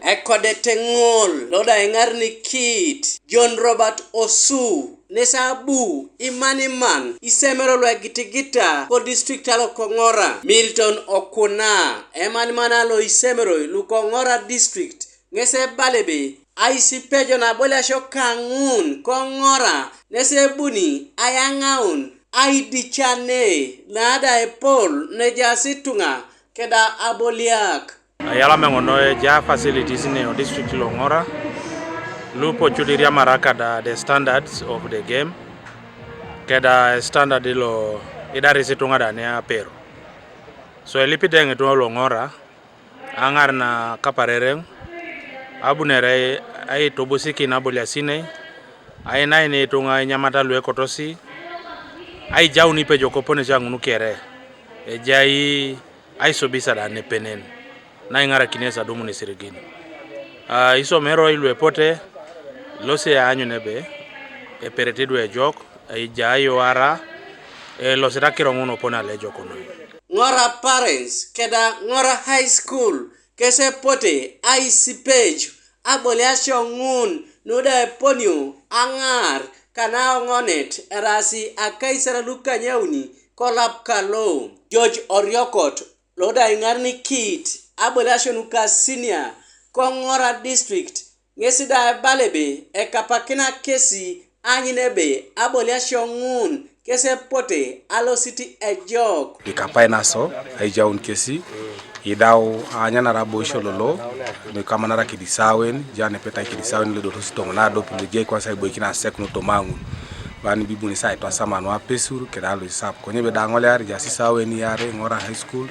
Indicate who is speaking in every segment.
Speaker 1: Ekode tengol loda engarni kit John Robert Osu Nesabu Imaniman Isemeroi gitigita ko district alo Kongora Milton Okuna Emanimana lo Isemeroi Lukongora district ngese balebe Isipejete na Aboliasio kangun Kongora nese buni ayangaun aidichane nada epol nejasitunga keda aboliak
Speaker 2: Ayala mengono ja facilities in the district Longora. Lupo chudiria maraka the standards of the game. Keda standard ilo idari situnga da ne pero. So elipideng to Longora angar na kaparereng abunere ay tobusiki na Aboliasine ay na ni tunga nyamata lwe kotosi ay jauni pe jokopone jangu kere e jai ay sobisa da ne penen na ingara kinesa domu ni sirigini Isomeroi lwe pote lose anyu nebe e peretedu e jok e jayo ara e losera kironguno pona le jokono
Speaker 1: Ngora parents keda Ngora high school kese pote Isipejete Aboliasio ngun nuda ponyo angar kanao ngonet erasi akaisara Nuka nyauni kolap kalo George Oriokot loda ingarni kit Aboliasio Nuka Sinia Kongora district ngesida balebe ekapakina kesi anyinebe Aboliasio ngun kese pote alo city ejok
Speaker 3: ikapaina so aijaun kesi idau anyana rabo shololo ne kamanara kidisawen jane peta kidisawen le do sitongna do pulje kwa sai boykina sekno to mangu bani bibuni sai to sama no apesuru kedalo sap ko nyebe dangole ari jasi sawen yare Ngora high school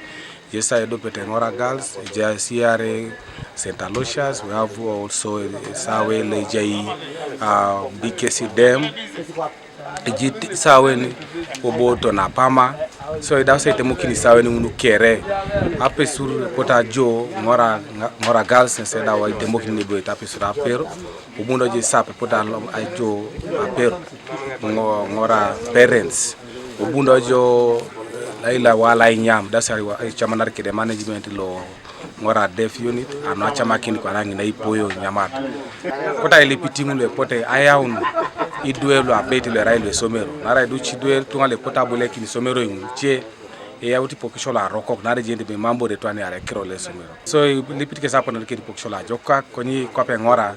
Speaker 3: yesa do pete Ngora girls jasi yare St. Aloysius. We have also sawe le jai bikesi dem ejit sawen oboto na pama so ida se temo kini sawen unu kere apesur kota jo Ngora girls se da wa temo kini bo tapesura apero obundo je sape pota ajo apero Ngora parents obundo jo laila wala inyam dasari wa chamanar kide management lo Ngora deaf unit ano chama kini kwa rangi na ipoyo nyamata kota ilipitimu le pote ayaun iduelo abeti le railwe somero nara duchi duel tunga le pota bole kini somero inche e ya uti pokishola rokok nare jende be mambo de twani are kiro le somero so lipitike sapo na kini pokishola joka konyi kwape Ngora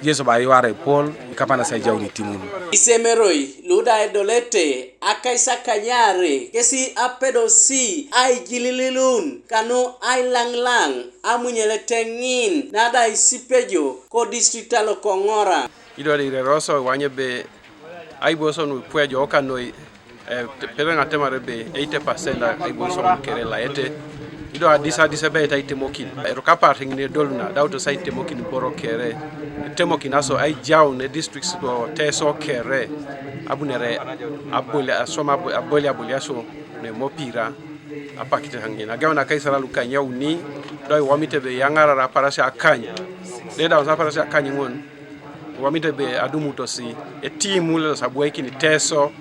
Speaker 3: Yeso ba yare Paul kapana sai jauni timunu
Speaker 1: Isemeroi luda edolete akaisa kanyare kesi apedo si ai jilililun kanu ai langlang amunyele tengin nada Isipejete ko district alo Kongora
Speaker 4: idori reroso wanyebe ai boso no puejo okano perenga temarebe 80% ai boso kere la ete ido adisa be ta itemokin ero kapar ngine dolna dawto sai temokin boro kere temokin aso ai jaw ne districts go teso kere abunere aboliasio ne mopira apakite hangina gawna kaisara Luka nyawni doy wamite be yangara ra parasha akanya de daw sa parasha akanya ngon wamite be adumuto si e timu le sabweki ni teso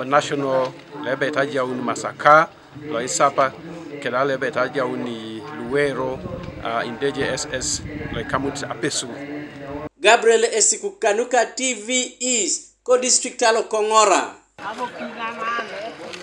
Speaker 4: o national lebe ta jawni masaka lo isapa kedale beta jauni luero indeje SS le kamut apesu
Speaker 1: Gabriel Esikukanuka TV is ko district alo Kongora